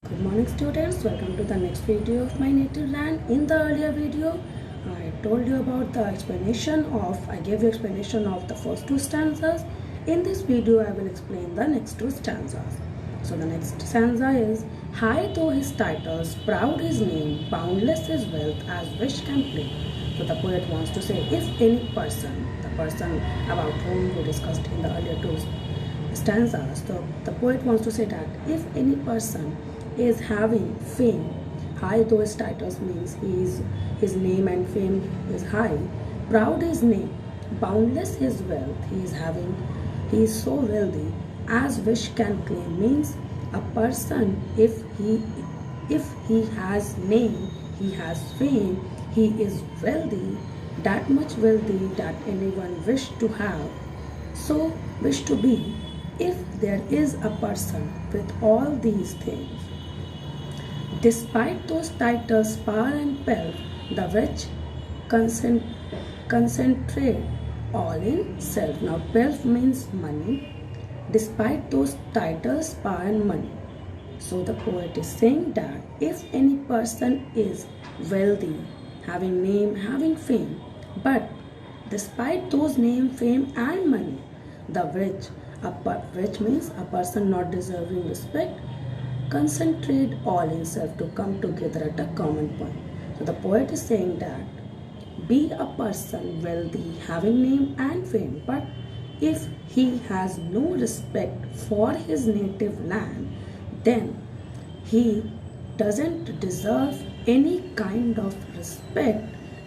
Good morning students, welcome to the next video of my native land. In the earlier video, I told you about the I gave you explanation of the first two stanzas. In this video, I will explain the next two stanzas. So the next stanza is, high though his titles, proud his name, boundless his wealth, as wish can claim. So the poet wants to say, if any person, the person about whom we discussed in the earlier two stanzas, the poet wants to say that if any person is having fame, high though his titles means his name and fame is high, proud his name, boundless his wealth, he is so wealthy as wish can claim, means a person, if he has name, he has fame, he is wealthy, that much wealthy that anyone wish to have, so wish to be. If there is a person with all these things, despite those titles, power and pelf, the rich concentrate all in self. Now, pelf means money. Despite those titles, power and money. So the poet is saying that if any person is wealthy, having name, having fame, but despite those name, fame and money, the rich means a person not deserving respect, concentrate all in self to come together at a common point. So the poet is saying that be a person wealthy, having name and fame, but if he has no respect for his native land, then he doesn't deserve any kind of respect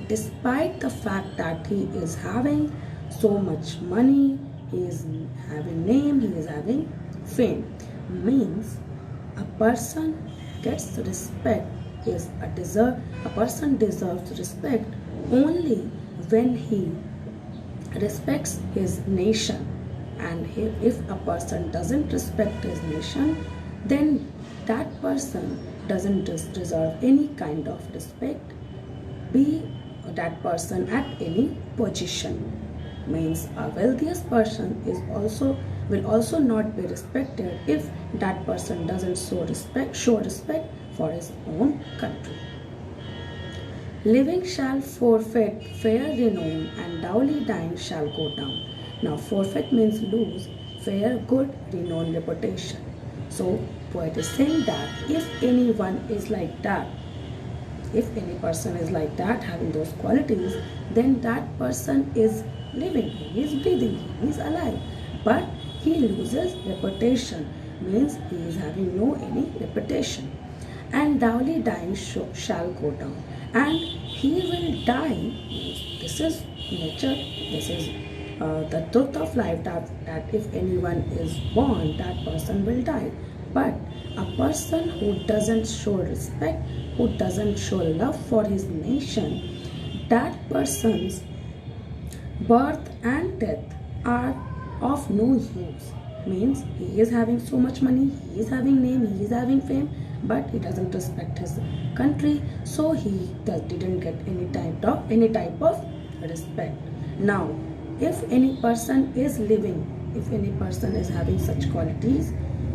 despite the fact that he is having so much money, he is having name, he is having fame. Means a person gets respect a person deserves respect only when he respects his nation, and if a person doesn't respect his nation, then that person doesn't deserve any kind of respect, be that person at any position. Means a wealthiest person will also not be respected if that person doesn't show respect for his own country. Living shall forfeit fair renown, and dowly dying shall go down. Now, forfeit means lose fair, good, renown, reputation. So, poet is saying that if anyone is like that, if any person is like that, having those qualities, then that person is living, he is breathing, he is alive. But he loses reputation, means he is having no any reputation. And dowly dying shall go down. And he will die. This is nature, this is the truth of life, that if anyone is born, that person will die. But a person who doesn't show respect, who doesn't show love for his nation, that person's birth and death are of no use. Means he is having so much money, he is having name, he is having fame, but he doesn't respect his country, so he didn't get any type of respect. Now, if any person is living, if any person is having such qualities,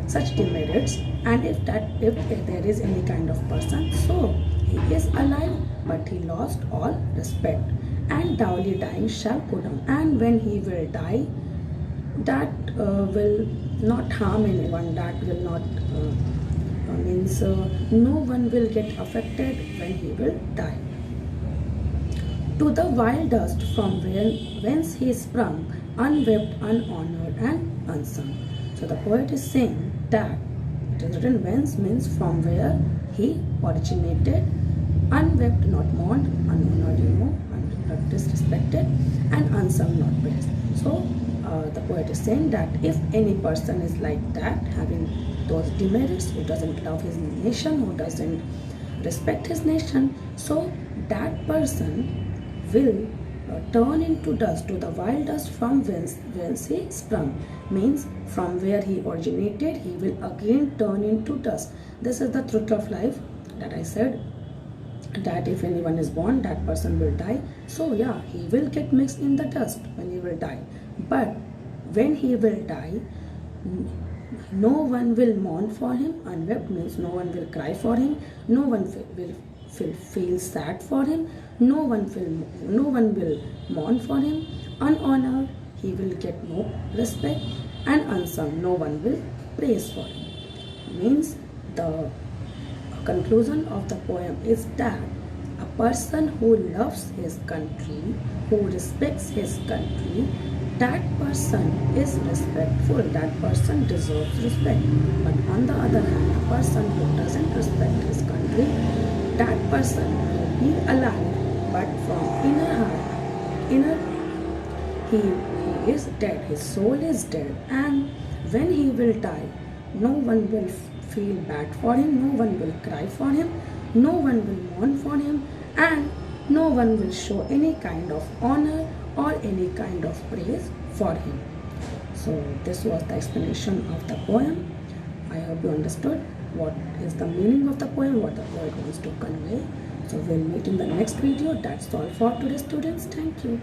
such demerits, and if there is any kind of person, so he is alive, but he lost all respect. And dowly dying shall go down. And when he will die, that will not harm anyone, that will not means no one will get affected when he will die. To the wild dust from whence he sprung, unwept, unhonored, and unsung. So the poet is saying that it is written whence means from where he originated, unwept, not mourned, unhonored, not disrespected, and unsung, not praised. So the poet is saying that if any person is like that, having those demerits, who doesn't love his nation, who doesn't respect his nation, so that person will turn into dust, to the wild dust from whence he sprung. Means from where he originated, he will again turn into dust. This is the truth of life that I said, that if anyone is born, that person will die. So yeah, he will get mixed in the dust when he will die. But when he will die, No one will mourn for him. Unwept means no one will cry for him. No one will feel sad for him. No one will mourn for him. Unhonored, he will get no respect. And unsung, no one will praise for him. Means the conclusion of the poem is that a person who loves his country, who respects his country, that person is respectful, that person deserves respect. But on the other hand, a person who doesn't respect his country, that person may be alive, but from inner he is dead, his soul is dead, and when he will die, no one will feel bad for him, no one will cry for him, no one will mourn for him, and no one will show any kind of honor or any kind of praise for him. So this was the explanation of the poem. I hope you understood what is the meaning of the poem, what the poet wants to convey. So we'll meet in the next video. That's all for today, students. Thank you.